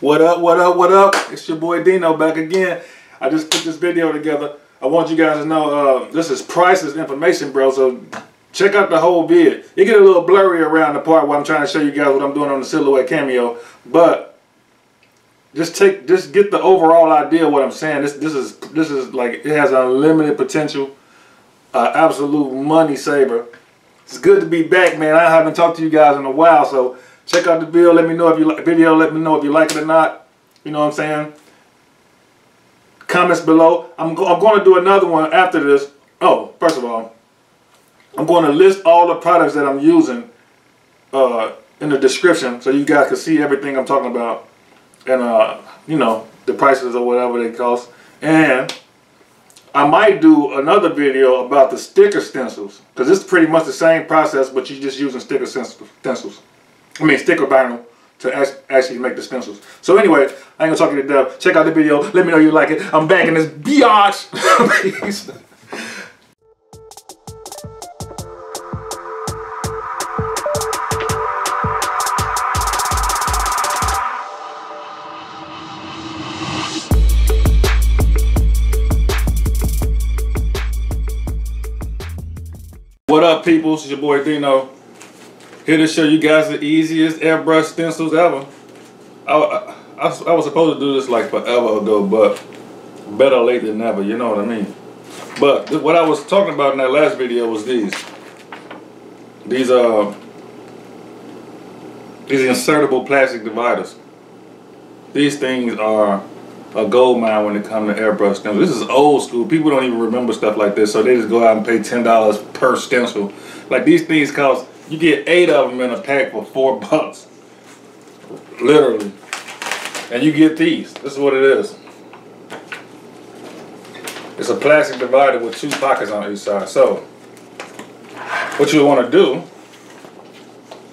What up, what up, what up? It's your boy Dino back again. I just put this video together. I want you guys to know this is priceless information, bro. So check out the whole vid. It get a little blurry around the part where I'm trying to show you guys what I'm doing on the Silhouette Cameo. But just get the overall idea of what I'm saying. This is like, it has unlimited potential. Absolute money saver. It's good to be back, man. I haven't talked to you guys in a while, so check out the video. Let me know if you like video. Let me know if you like it or not. You know what I'm saying? Comments below. I'm going to do another one after this. Oh, first of all, I'm going to list all the products that I'm using in the description, so you guys can see everything I'm talking about, and you know, the prices or whatever they cost. And I might do another video about the sticker stencils, because it's pretty much the same process, but you're just using sticker stencils. I mean sticker vinyl to actually make the stencils. So anyway, I ain't gonna talk to you to death. Check out the video. Let me know you like it. I'm back in this biatch. Peace. What up, people? It's your boy Dino. Here to show you guys the easiest airbrush stencils ever. I was supposed to do this like forever ago, but better late than never, you know what I mean? But what I was talking about in that last video was these insertable plastic dividers. These things are a gold mine when it comes to airbrush stencils. This is old school. People don't even remember stuff like this, so they just go out and pay $10 per stencil. Like, these things cost, you get 8 of them in a pack for $4, literally. And you get these. This is what it is. It's a plastic divider with 2 pockets on each side. So what you want to do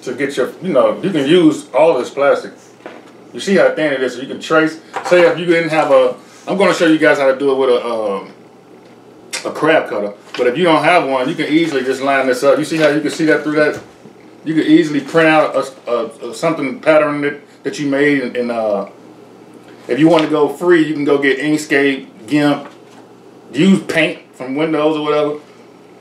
to get your, you know, you can use all this plastic. You see how thin it is, so you can trace. Say if you didn't have I'm going to show you guys how to do it with a craft cutter. But if you don't have one, you can easily just line this up. You see how you can see that through that? You can easily print out something pattern that you made, and if you want to go free, you can go get Inkscape, GIMP, use Paint from Windows or whatever.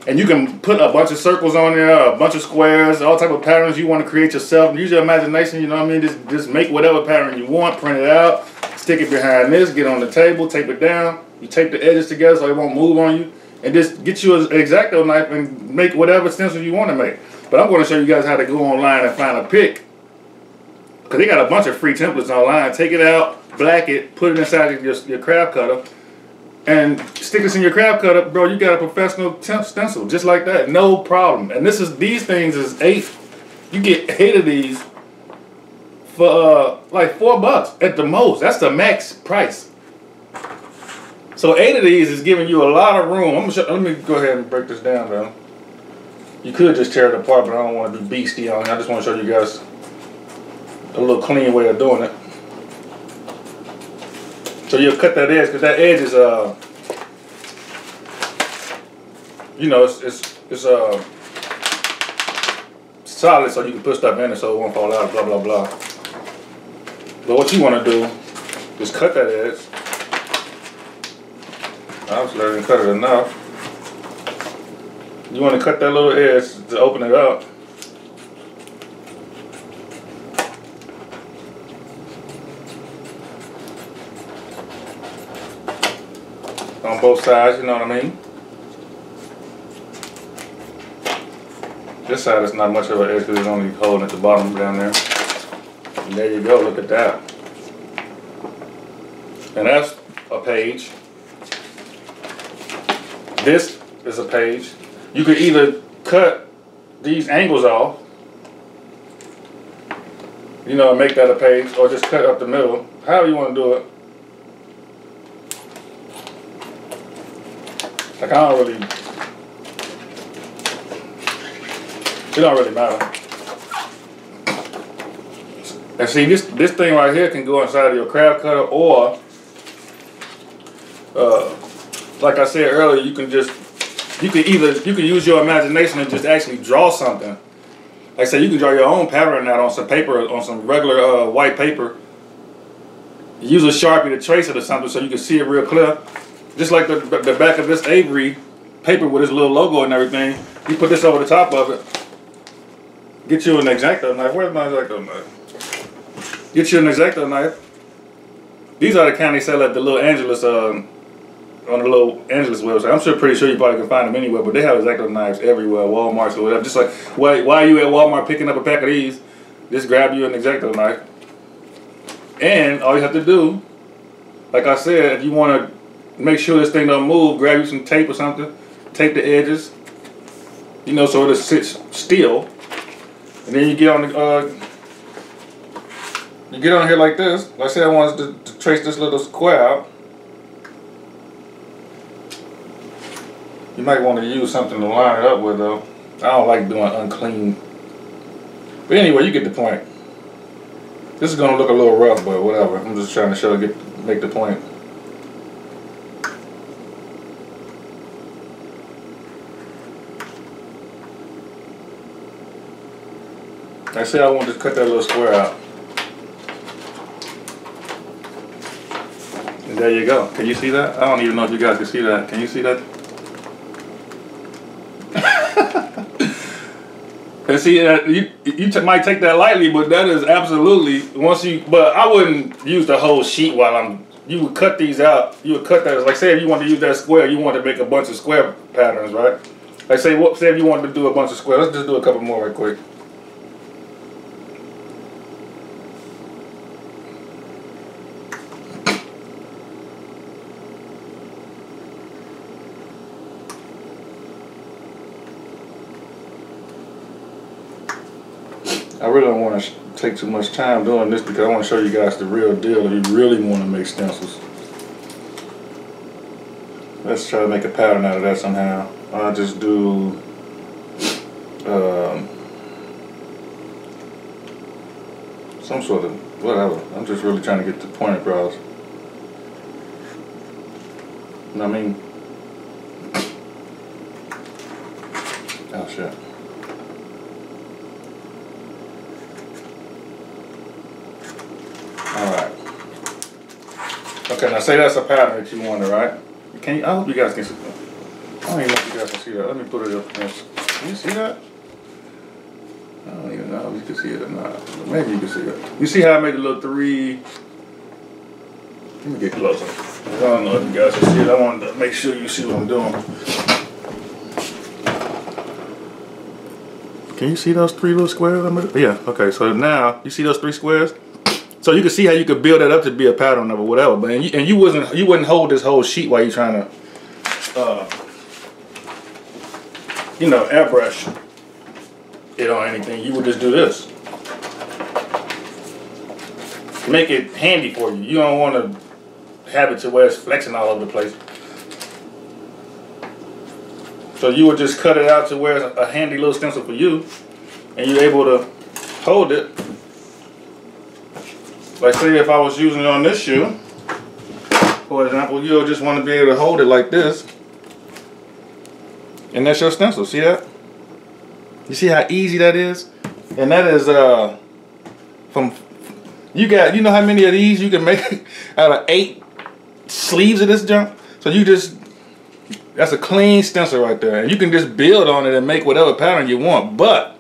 And you can put a bunch of circles on there, a bunch of squares, all type of patterns you want to create yourself. Use your imagination, you know what I mean? Just make whatever pattern you want, print it out, stick it behind this, get on the table, tape it down. You tape the edges together so it won't move on you. And just get you an X-Acto knife and make whatever stencil you want to make. But I'm going to show you guys how to go online and find a pick. Because they got a bunch of free templates online. Take it out, black it, put it inside your craft cutter, and stick this in your craft cutter, bro. You got a professional stencil just like that, no problem. And these things is 8. You get 8 of these for like $4 at the most. That's the max price. So 8 of these is giving you a lot of room. Let me go ahead and break this down, though. You could just tear it apart, but I don't want to be beastie on it. I just want to show you guys a little clean way of doing it. So you'll cut that edge, because that edge is you know, it's solid, so you can put stuff in it so it won't fall out, blah blah blah. But what you want to do is cut that edge. Obviously I didn't cut it enough. You want to cut that little edge to open it up. On both sides, you know what I mean? This side is not much of an edge because it's only holding at the bottom down there. And there you go, look at that. And that's a page. This is a page. You could either cut these angles off, you know, and make that a page, or just cut up the middle, however you want to do it. Like, I don't really, it don't really matter. And see, this thing right here can go inside of your craft cutter, or like I said earlier, you can use your imagination and just actually draw something. Like I said, you can draw your own pattern out on some paper, on some regular white paper, use a Sharpie to trace it or something so you can see it real clear. Just like the back of this Avery paper with its little logo and everything. You put this over the top of it. Get you an X-Acto knife. Where's my X-Acto knife? Get you an X-Acto knife. These are the kind they sell at the Little Angeles, on the Little Angeles website. I'm pretty sure you probably can find them anywhere, but they have X-Acto knives everywhere, Walmart or whatever. Just like, while you at Walmart picking up a pack of these, just grab you an X-Acto knife. And all you have to do, like I said, if you want to make sure this thing don't move, grab you some tape or something, tape the edges, you know, so it'll sit still. And then you get on the, you get on here like this. Like I said, I wanted to trace this little square out. You might want to use something to line it up with, though. I don't like doing unclean. But anyway, you get the point. This is gonna look a little rough, but whatever. I'm just trying to make the point. I say I want to cut that little square out. And there you go. Can you see that? I don't even know if you guys can see that. Can you see that? And see, you might take that lightly, but that is absolutely, but I wouldn't use the whole sheet you would cut these out. You would cut that, like say if you want to use that square, you want to make a bunch of square patterns, right? Like say if you wanted to do a bunch of squares, let's just do a couple more right quick. I really don't want to take too much time doing this because I want to show you guys the real deal if you really want to make stencils. Let's try to make a pattern out of that somehow. I'll just do some sort of whatever. I'm just really trying to get the point across. You know what I mean? Oh shit. Alright. Okay, now say that's a pattern that you wanted, right? I hope you guys can see that. I don't even know if you guys can see that. Let me put it up. Can you see that? I don't even know if you can see it or not. Maybe you can see it. You see how I made a little 3? Let me get closer. I don't know if you guys can see it. I wanted to make sure you see what I'm doing. Can you see those 3 little squares? Yeah, okay, so now, you see those 3 squares? So you can see how you could build that up to be a pattern of it or whatever. But you wouldn't hold this whole sheet while you're trying to you know, airbrush it on anything. You would just do this. Make it handy for you. You don't want to have it to where it's flexing all over the place. So you would just cut it out to where it's a handy little stencil for you, and you're able to hold it. Like say if I was using it on this shoe, for example, you'll just want to be able to hold it like this. And that's your stencil, see that? You see how easy that is? And that is you know how many of these you can make out of 8 sleeves of this junk? So that's a clean stencil right there. And you can just build on it and make whatever pattern you want. But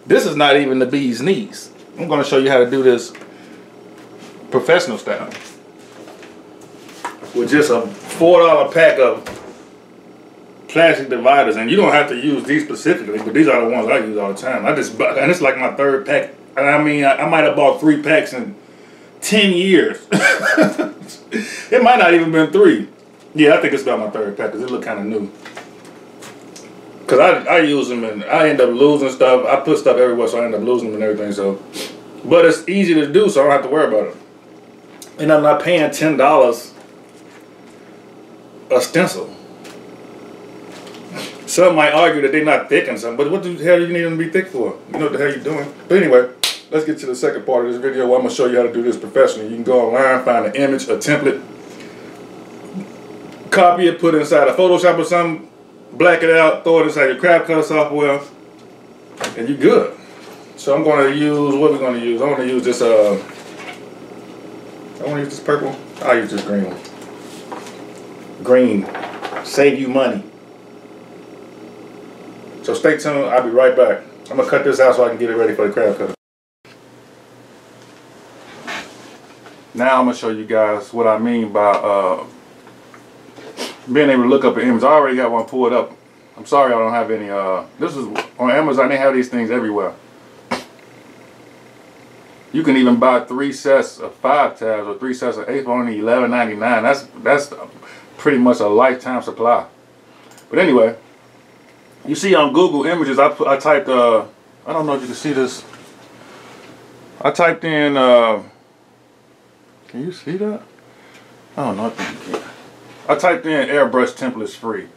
this is not even the bee's knees. I'm gonna show you how to do this professional style with just a $4 pack of plastic dividers, and you don't have to use these specifically, but these are the ones I use all the time. And it's like my 3rd pack, and I mean I might have bought 3 packs in 10 years. It might not even been 3. Yeah, I think it's about my 3rd pack because it look kind of new. Cause I use them and I end up losing stuff. I put stuff everywhere, so I end up losing them and everything. So, but it's easy to do, so I don't have to worry about it. And I'm not paying $10 a stencil. Some might argue that they're not thick and something, but what the hell do you need them to be thick for? You know what the hell you're doing. But anyway, let's get to the second part of this video where I'm going to show you how to do this professionally. You can go online, find an image, a template, copy it, put it inside a Photoshop or something, black it out, throw it inside your CapCut software, and you're good. So I'm going to use, what we're going to use? I'm going to use this I want to use this purple. I'll use this green one. Green. Save you money. So stay tuned. I'll be right back. I'm going to cut this out so I can get it ready for the crab cutter. Now I'm going to show you guys what I mean by being able to look up an image. I already got one pulled up. I'm sorry I don't have any. This is on Amazon. They have these things everywhere. You can even buy 3 sets of 5 tabs or 3 sets of 8 for only $11.99. That's pretty much a lifetime supply. But anyway, you see on Google Images, I typed, I don't know if you can see this. I typed in, can you see that? I don't know, I think you can. I typed in airbrush templates free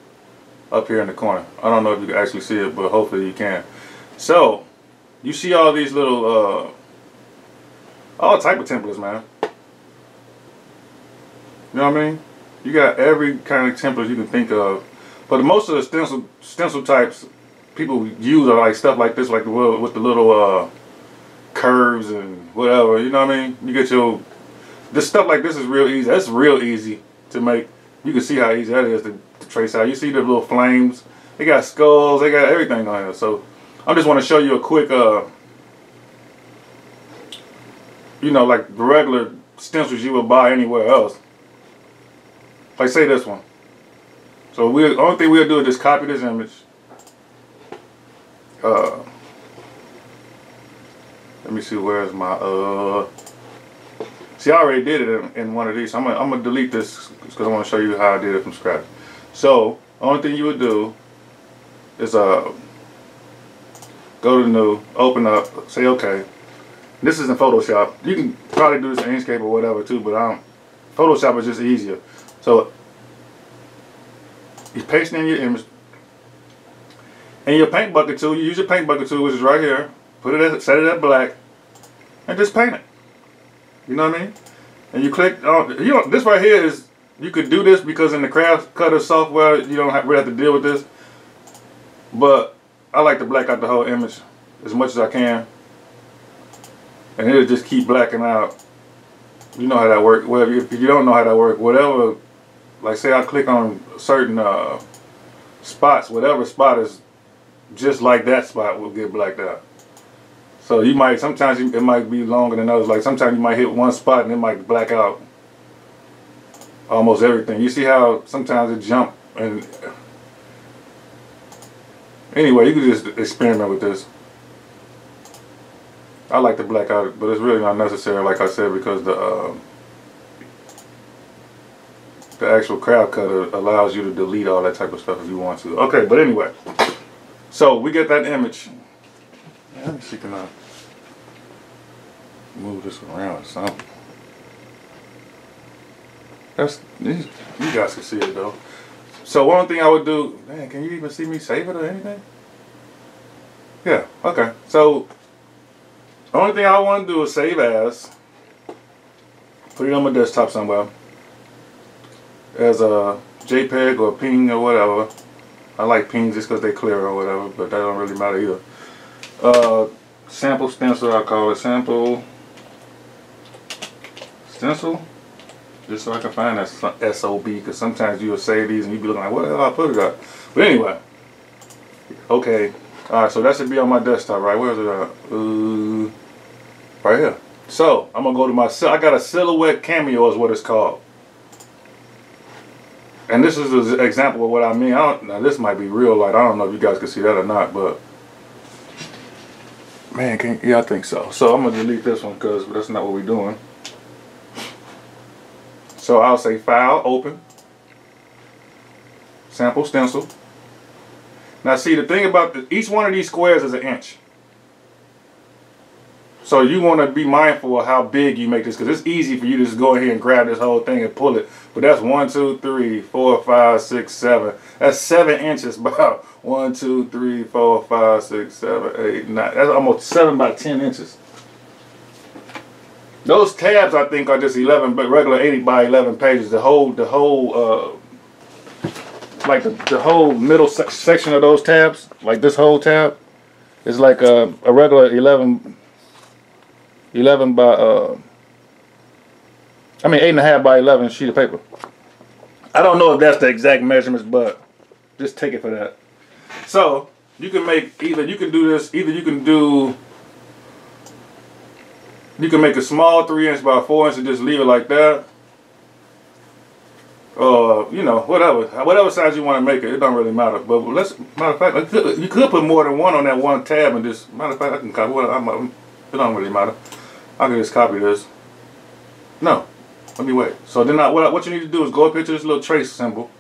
up here in the corner. I don't know if you can actually see it, but hopefully you can. So, you see all these little, all type of templates, man. You know what I mean? You got every kind of template you can think of. But most of the stencil types people use are like stuff like this, like with the little curves and whatever. You know what I mean? You get your this stuff like this is real easy. That's real easy to make. You can see how easy that is to trace out. You see the little flames. They got skulls. They got everything on here. So I just want to show you a quick, you know, like the regular stencils you would buy anywhere else. Like say this one. So the only thing we'll do is just copy this image. Let me see, where's my see, I already did it in one of these. I'm gonna delete this because I want to show you how I did it from scratch. So only thing you would do is go to new, open up, say okay. This is in Photoshop. You can probably do this in Inkscape or whatever too, but Photoshop is just easier. So you paste in your image. And your paint bucket tool, you use your paint bucket tool, which is right here. Put it set it at black, and just paint it. You know what I mean? And you click on, you know, this right here is, you could do this because in the Crab Cutter software, you don't really have to deal with this. But I like to black out the whole image as much as I can. And it'll just keep blacking out. You know how that works. Well, if you don't know how that works, whatever, like say I click on certain spots, whatever spot is just like that spot will get blacked out. So you might, sometimes it might be longer than others. Like sometimes you might hit one spot and it might black out almost everything. You see how sometimes it jump, and anyway, you can just experiment with this. I like to black out, but it's really not necessary, like I said, because the actual Crab Cutter allows you to delete all that type of stuff if you want to. Okay, but anyway, so we get that image. Let me see, can I move this around or something? You guys can see it though. So one thing I would do, man, can you even see me save it or anything? Yeah, okay. So the only thing I want to do is save as, put it on my desktop somewhere as a JPEG or PNG or whatever. I like PNGs just because they're clear or whatever, but that don't really matter either. Sample stencil, I call it sample stencil, just so I can find that SOB, because sometimes you'll save these and you'll be looking like, what the hell I put it at? But anyway, okay, alright, so that should be on my desktop, right? Where is it at? Right here. So I'm gonna go to my, I got a silhouette cameo is what it's called. And this is an example of what I mean. Now this might be real light. I don't know if you guys can see that or not, but man, yeah, I think so. So I'm gonna delete this one because that's not what we're doing. So I'll say File, Open, Sample Stencil. Now see, the thing about each one of these squares is an inch. So you want to be mindful of how big you make this, because it's easy for you to just go ahead and grab this whole thing and pull it. But that's 1, 2, 3, 4, 5, 6, 7. That's 7 inches. About 1, 2, 3, 4, 5, 6, 7, 8, 9. That's almost 7 by 10 inches. Those tabs I think are just 11, but regular 80 by 11 pages. The whole like the whole middle section of those tabs, like this whole tab, is like a regular 11 by I mean 8.5 by 11 sheet of paper. I don't know if that's the exact measurements, but just take it for that. So you can make either you can do this, either you can make a small 3" by 4" and just leave it like that. You know, whatever size you want to make it, it don't really matter. But matter of fact, you could put more than one on that one tab and just, matter of fact, I can copy. It don't really matter. I can just copy this. No, let me wait. So then, what you need to do is go up here to this little trace symbol.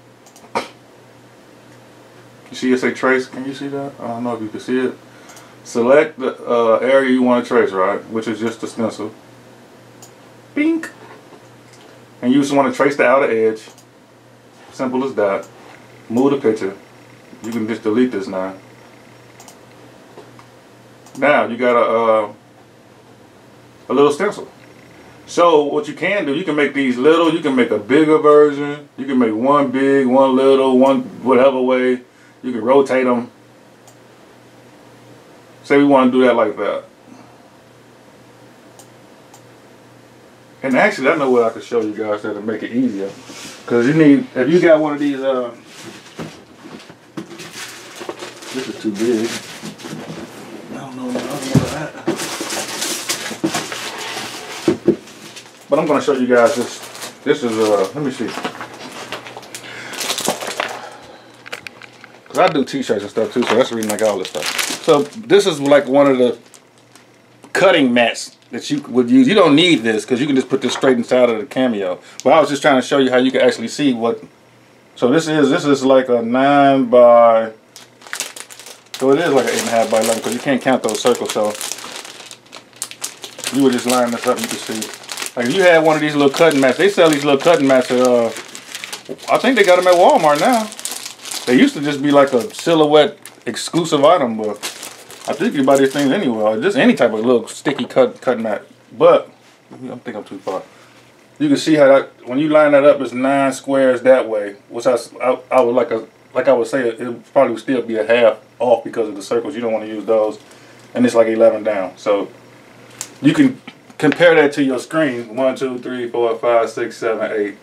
You see it say trace? Can you see that? I don't know if you can see it. Select the area you want to trace, right? Which is just the stencil. Bink. And you just want to trace the outer edge. Simple as that. Move the picture. You can just delete this now. Now you got a little stencil. So what you can do, you can make these little, you can make a bigger version, you can make one big, one little, one whatever way. You can rotate them. Say we want to do that like that. And actually, I know what I could show you guys that'll make it easier. Because you need, if you got one of these, this is too big. I don't know that. But I'm going to show you guys this. This is, let me see. Because I do t-shirts and stuff too, so that's the reason I got all this stuff. So this is like one of the cutting mats that you would use. You don't need this because you can just put this straight inside of the Cameo. But I was just trying to show you how you can actually see what. So this is like a 9 by. So it is like an 8.5 by 11 because you can't count those circles. So you would just line this up. You can see. Like if you had one of these little cutting mats, they sell these little cutting mats at. I think they got them at Walmart now. They used to just be like a silhouette exclusive item, but I think you buy these things anywhere. Just any type of little sticky cut mat. But I think I'm too far. You can see how that when you line that up, it's 9 squares that way. Which I would like I would say it probably would still be a half off because of the circles. You don't want to use those, and it's like 11 down. So you can compare that to your screen. 1, 2, 3, 4, 5, 6, 7, 8.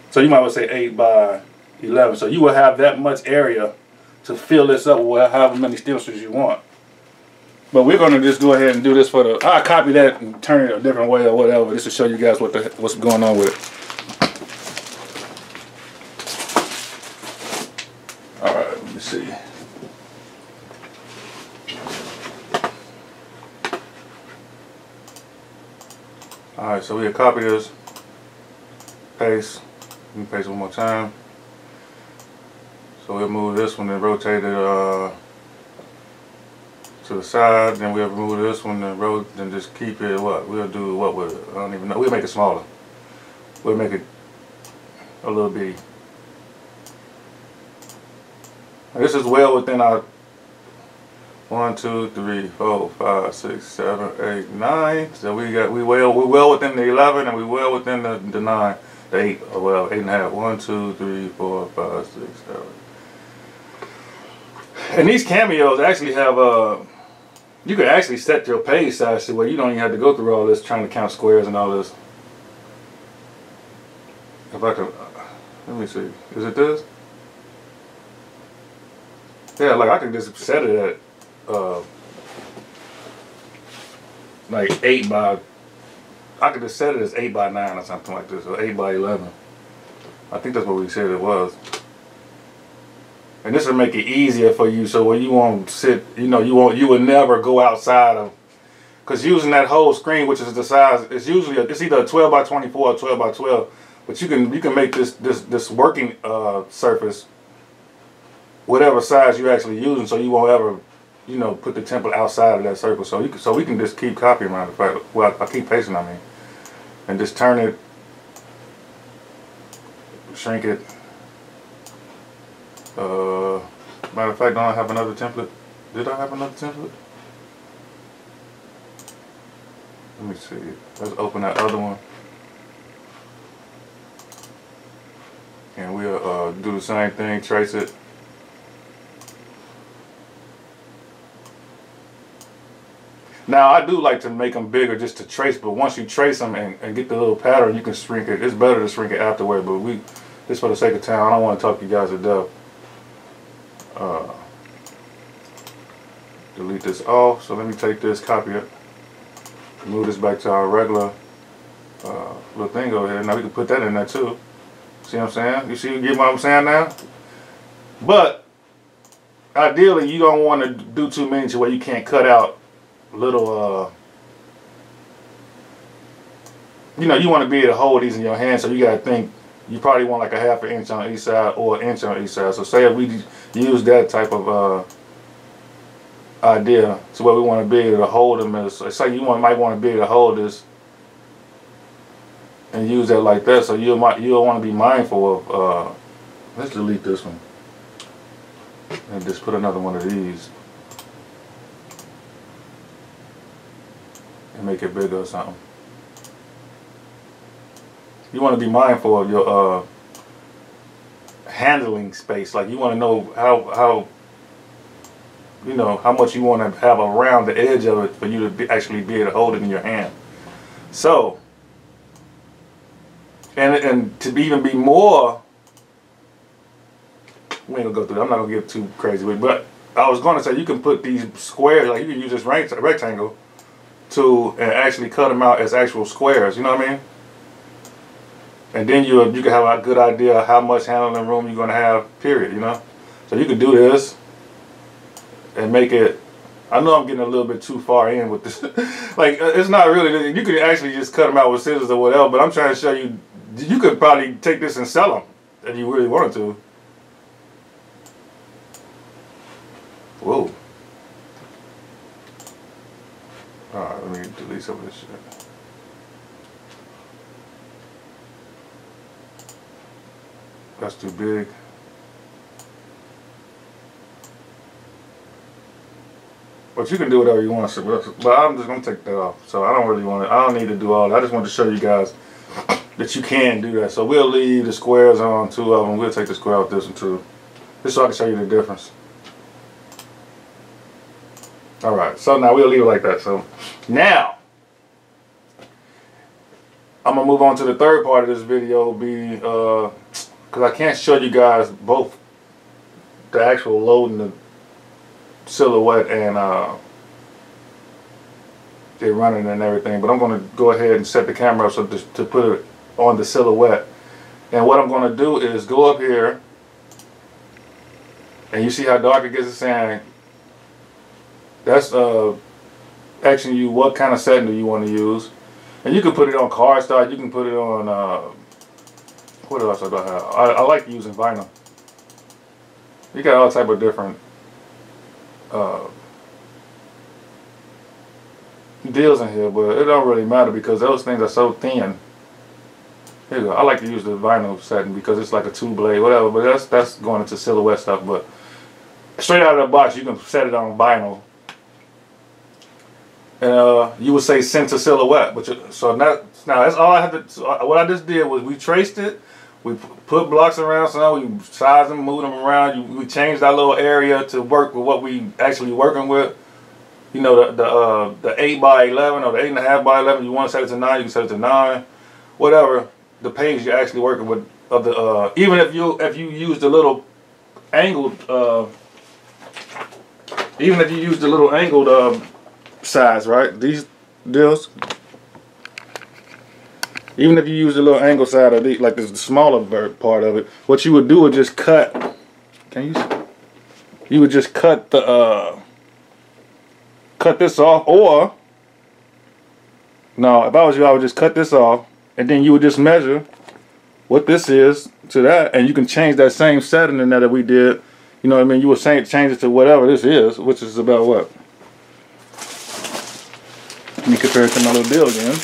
So you might well say 8 by 11. So you will have that much area to fill this up with however many stencils you want. But we're going to just go ahead and do this for the. I'll copy that and turn it a different way or whatever, just to show you guys what's going on with it. All right, let me see. All right, so we'll copy this, paste. Let me paste one more time. So we'll move this one and rotate it to the side. Then we'll move this one and just keep it. We'll do what with it? I don't even know. We'll make it smaller. We'll make it a little bitty. This is well within our 1, 2, 3, 4, 5, 6, 7, 8, 9. So we're well within the 11 and we're well within the 9, the 8 or well 8.5. 1, 2, 3, 4, 5, 6, 7. And these Cameos actually have you can actually set your page size to where you don't even have to go through all this trying to count squares and all this. If I can, let me see. Is it this? Yeah, like I can just set it at like 8 by. I could just set it as 8 by 9 or something like this, or 8 by 11. I think that's what we said it was. And this will make it easier for you, so when you won't sit, you will never go outside of, because using that whole screen, which is the size, it's either a 12 by 24 or 12 by 12, but you can make this working surface whatever size you're actually using, so you won't ever, put the template outside of that circle. So we can just keep copying, matter of fact. Well, I keep pasting, and just turn it, shrink it. Matter of fact, don't I have another template? Did I have another template? Let me see. Let's open that other one. And we'll do the same thing, trace it. Now I do like to make them bigger just to trace, but once you trace them and get the little pattern, you can shrink it. It's better to shrink it afterward, but just for the sake of time, I don't want to talk you guys to death. Delete this off. So let me take this, copy it, move this back to our regular little thing over here. Now we can put that in there too. See what I'm saying? You get what I'm saying now? But ideally, you don't want to do too many to where you can't cut out little, you know, you want to be able to hold these in your hand, so you got to think, you probably want like a 1/2 inch on each side or an inch on each side. So say if we use that type of idea to where we want to be able to hold them, as say you might want to be able to hold this and use that like that, so you'll want to be mindful of, let's delete this one and just put another one of these and make it bigger or something. You want to be mindful of your handling space. Like you want to know how you know how much you want to have around the edge of it for you to actually be able to hold it in your hand. So, and to even be more, we ain't gonna go through that. I'm not gonna get too crazy with it, but I was gonna say you can put these squares, like you can use this rectangle and actually cut them out as actual squares. You know what I mean? And then you can have a good idea of how much handling room you're gonna have. Period. You know, so you can do this and make it. I know I'm getting a little bit too far in with this. Like it's not really. You could actually just cut them out with scissors or whatever. But I'm trying to show you. You could probably take this and sell them if you really wanted to. Whoa. Alright, let me delete some of this shit. That's too big. But you can do whatever you want, but I'm just gonna take that off. So I don't really want to. I don't need to do all that. I just want to show you guys that you can do that. So we'll leave the squares on, 2 of them. We'll take the square out this one too, just so I can show you the difference. All right. So now we'll leave it like that. So now I'm gonna move on to the third part of this video. Because I can't show you guys both the actual loading the silhouette and it running and everything, but I'm going to go ahead and set the camera up so to put it on the silhouette. And what I'm going to do is go up here, and you see how dark it gets. It's saying that's asking you what kind of setting do you want to use, and you can put it on cardstock. You can put it on what else I have? I like using vinyl. You got all type of different deals in here, but it don't really matter because those things are so thin. Here you go. I like to use the vinyl setting because it's like a 2-blade, whatever. But that's going into silhouette stuff. But straight out of the box, you can set it on vinyl, and you would say center silhouette. But so now that's all I have to. So what I just did was we traced it. We put blocks around, so we sized them, moved them around. We changed our little area to work with what we actually working with. You know, the 8x11 or the 8.5x11. You want to set it to 9, you can set it to 9. Whatever the page you're actually working with. Of the even if you use the little angled size, right? These deals. Even if you use the little angle side of the, like this, the smaller part of it, what you would do is just cut. You would just cut the cut this off, or no, if I was you, I would just cut this off, and then you would just measure what this is to that, and you can change that same setting in there that we did. You know what I mean? You would change it to whatever this is, which is about what? Let me compare it to my little deal again.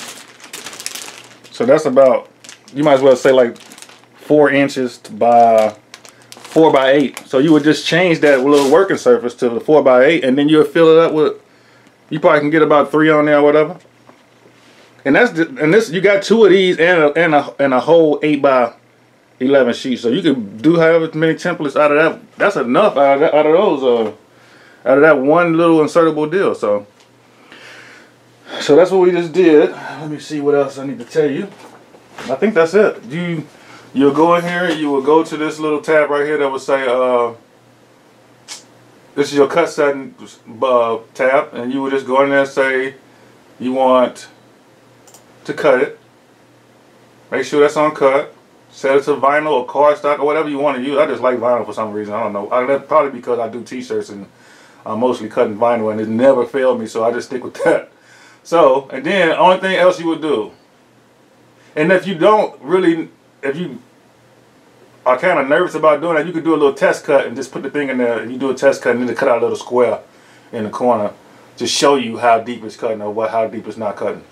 So that's about, you might as well say like 4 inches by 4x8. So you would just change that little working surface to the 4x8, and then you'll fill it up with, you probably can get about 3 on there or whatever. And this you got 2 of these and a whole 8x11 sheet. So you can do however many templates out of that. That's enough out of that one little insertable deal. So So that's what we just did. Let me see what else I need to tell you. I think that's it. You'll go in here, you will go to this little tab right here that will say, this is your cut setting tab, and you will just go in there and say you want to cut it. Make sure that's on cut. Set it to vinyl or cardstock or whatever you want to use. I just like vinyl for some reason. I don't know. That's probably because I do t-shirts and I'm mostly cutting vinyl and it never failed me, so I just stick with that. So, and then only thing else you would do, and if you don't really, if you are kind of nervous about doing that, you could do a little test cut and just put the thing in there and you do a test cut and then cut out a little square in the corner to show you how deep it's cutting or how deep it's not cutting.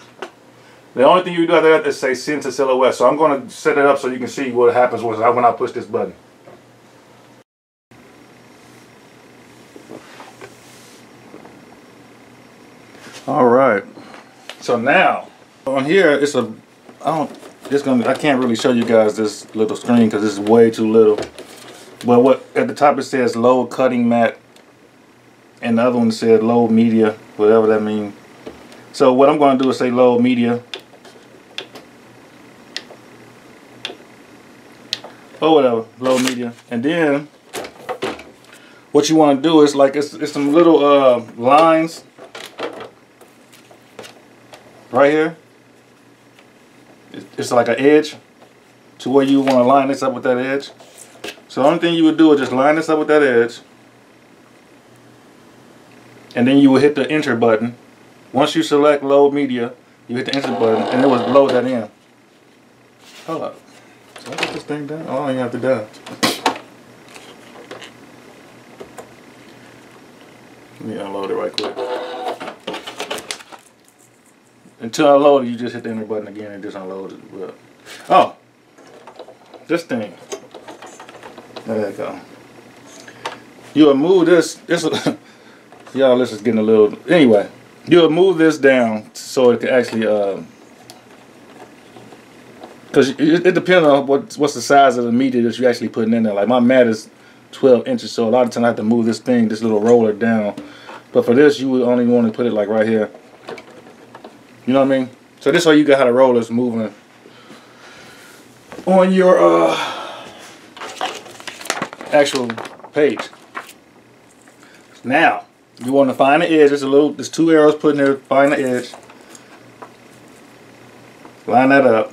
The only thing you do after that is say send to silhouette. So I'm going to set it up so you can see what happens when I push this button. All right. So now on here it's I can't really show you guys this little screen because this is way too little. But what at the top it says low cutting mat, and the other one said low media, whatever that means. So what I'm going to do is say low media. Or whatever, low media. And then what you want to do is like it's some little lines right here. It's like an edge to where you want to line this up with that edge. So the only thing you would do is just line this up with that edge, and then you will hit the enter button. Once you select load media, you hit the enter button and it will load that in. Hold up. So I put this thing down? Oh, you have to do. Let me unload it right quick. Until I load it, you just hit the enter button again and just unload it. Well, oh, this thing. There you go. You'll move this. Y'all, this is getting a little. Anyway, you'll move this down so it can actually. Because it depends on what's the size of the media that you're actually putting in there. Like my mat is 12 inches, so a lot of times I have to move this little roller down. But for this, you would only want to put it like right here. You know what I mean? So this way you got how the rollers moving on your actual page. Now you want to find the edge. There's two arrows put in there. Find the edge. Line that up.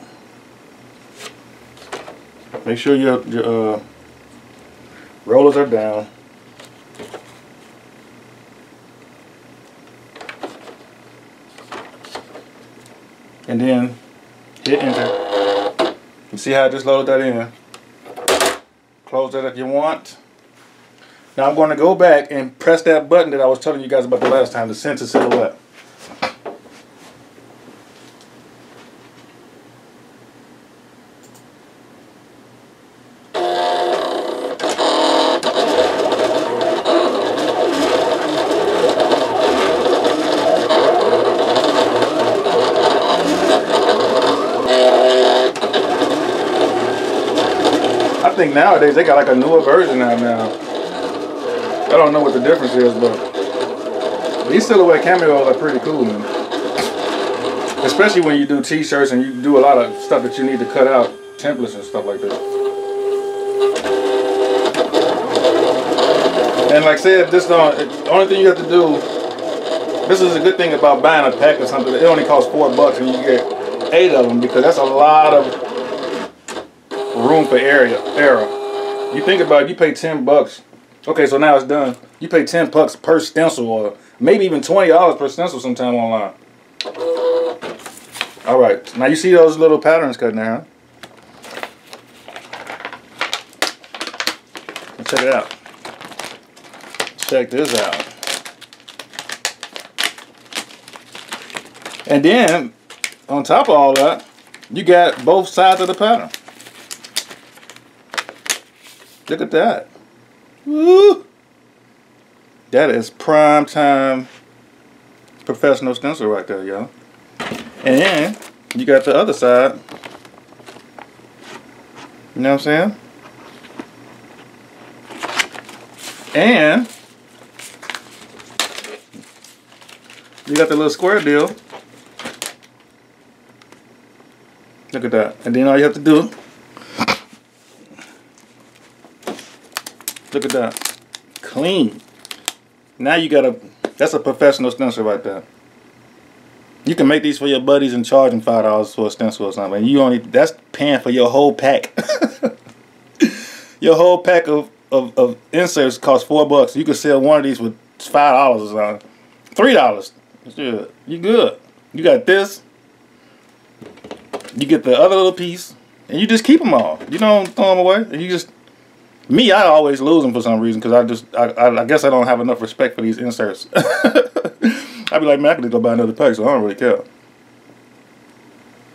Make sure your rollers are down. And then hit enter. You see how I just loaded that in? Close that if you want. Now I'm going to go back and press that button that I was telling you guys about the last time, the send to silhouette. I think nowadays they got like a newer version out now. I don't know what the difference is, but these silhouette cameos are pretty cool, man. Especially when you do t-shirts and you do a lot of stuff that you need to cut out, templates and stuff like that. And like I said, the only thing you have to do, this is a good thing about buying a pack or something, it only costs $4 and you get 8 of them because that's a lot of room for error. You think about it, you pay $10. Okay, so now it's done. You pay $10 per stencil, or maybe even $20 per stencil sometime online. All right, now you see those little patterns cut now. Check it out. Check this out. And then on top of all that, you got both sides of the pattern. Look at that. Woo! That is prime time professional stencil right there, y'all. And then you got the other side. You know what I'm saying? And you got the little square deal. Look at that. And then all you have to do, look at that. Clean. Now you got that's a professional stencil right there. You can make these for your buddies and charge them $5 for a stencil or something. That's paying for your whole pack. Your whole pack of inserts costs $4. You could sell one of these with $5 or something. $3. Yeah, you good. You got this. You get the other little piece, and you just keep them all. You don't throw them away. And you just, me, I always lose them for some reason because I guess I don't have enough respect for these inserts. I'd be like, man, I could just go buy another pack, so I don't really care.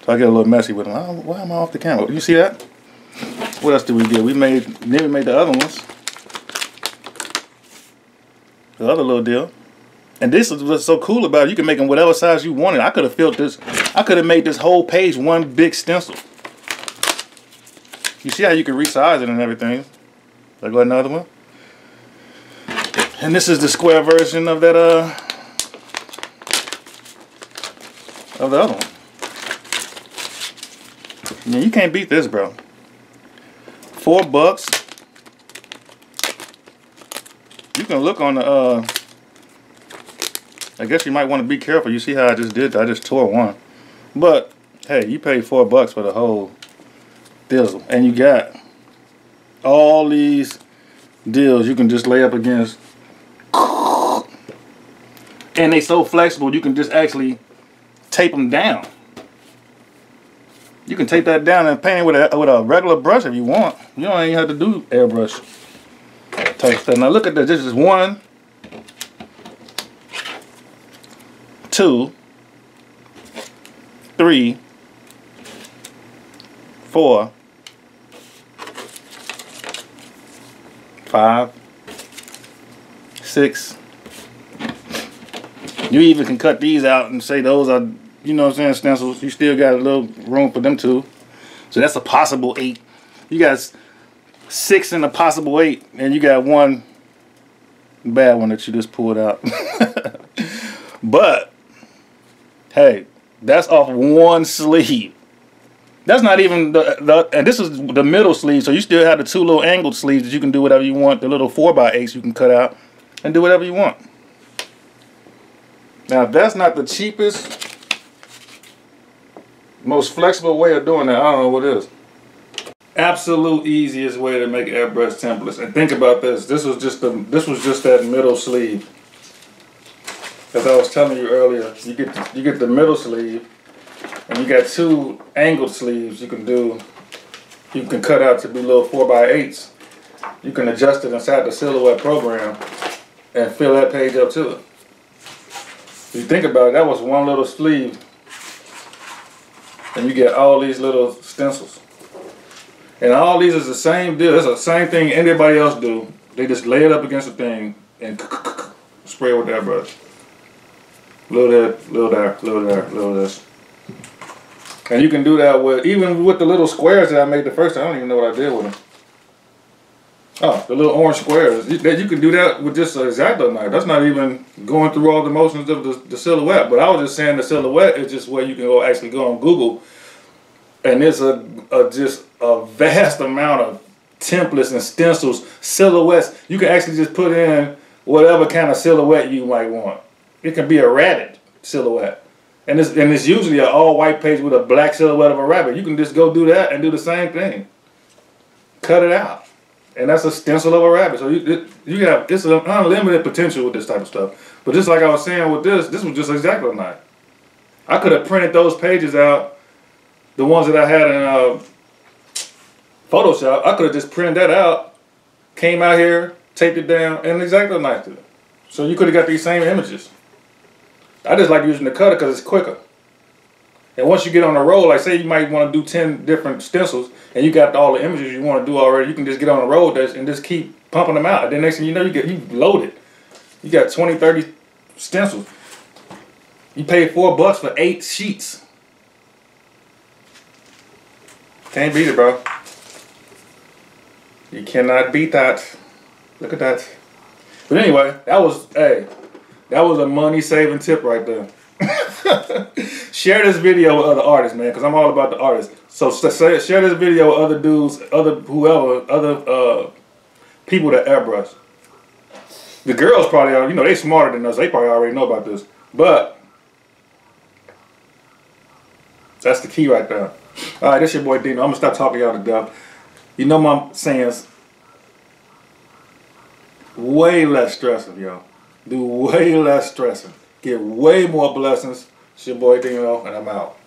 So I get a little messy with them. Why am I off the camera? You see that? What else did we get? Then we made the other ones. The other little deal. And this is what's so cool about it. You can make them whatever size you wanted. I could have filled this. I could have made this whole page one big stencil. You see how you can resize it and everything. I got another one. And this is the square version of that of the other one. Man, you can't beat this, bro. $4. You can look on the I guess you might want to be careful. You see how I just did that? I just tore one. But hey, you paid $4 for the whole deal. And you got all these deals you can just lay up against. And they so flexible you can just actually tape them down. You can tape that down and paint it with a regular brush if you want. You don't even have to do airbrush type stuff. Now look at this. This is 1, 2, 3, 4, 5, 6. You even can cut these out and say those are, you know what I'm saying, stencils. You still got a little room for them too. So that's a possible 8. You got 6 in a possible 8, and you got one bad one that you just pulled out. But hey, that's off one sleeve. That's not even and this is the middle sleeve, so you still have the 2 little angled sleeves that you can do whatever you want. The little 4x8s you can cut out and do whatever you want. Now, if that's not the cheapest, most flexible way of doing that, I don't know what is. Absolute easiest way to make airbrush templates. And think about this. This was just that middle sleeve. As I was telling you earlier, you get the middle sleeve, and you got 2 angled sleeves you can cut out to be little 4x8s. You can adjust it inside the Silhouette program and fill that page up too. If you think about it, that was one little sleeve, and you get all these little stencils. And all these is the same deal. It's the same thing anybody else do. They just lay it up against the thing and spray it with that brush. Little there, little there, little there, little this. And you can do that even with the little squares that I made the first time. I don't even know what I did with them. Oh, the little orange squares. You can do that with just an X-Acto knife. That's not even going through all the motions of the Silhouette. But I was just saying the Silhouette is just where you can actually go on Google. And there's just a vast amount of templates and stencils, silhouettes. You can actually just put in whatever kind of silhouette you might want. It can be a rabbit silhouette. And it's usually an all-white page with a black silhouette of a rabbit. You can just go do that and do the same thing. Cut it out. And that's a stencil of a rabbit. So it's an unlimited potential with this type of stuff. But just like I was saying with this was just exactly a knife. I could have printed those pages out, the ones that I had in Photoshop. I could have just printed that out, came out here, taped it down, and exactly knifed it. So you could have got these same images. I just like using the cutter because it's quicker. And once you get on a roll, like say you might want to do 10 different stencils, and you got all the images you want to do already, you can just get on a roll and just keep pumping them out. And then next thing you know, you loaded. You got 20, 30 stencils. You paid $4 for 8 sheets. Can't beat it, bro. You cannot beat that. Look at that. But anyway, that was a money saving tip right there. Share this video with other artists, man, because I'm all about the artists. So share this video with other dudes, other people that airbrush. The girls probably are, you know, they smarter than us. They probably already know about this. But that's the key right there. All right, this your boy Dino. I'm gonna stop talking y'all to death. You know my sayings. Way less stressing, yo. Do way less stressing. Get way more blessings. It's your boy Dino, and I'm out.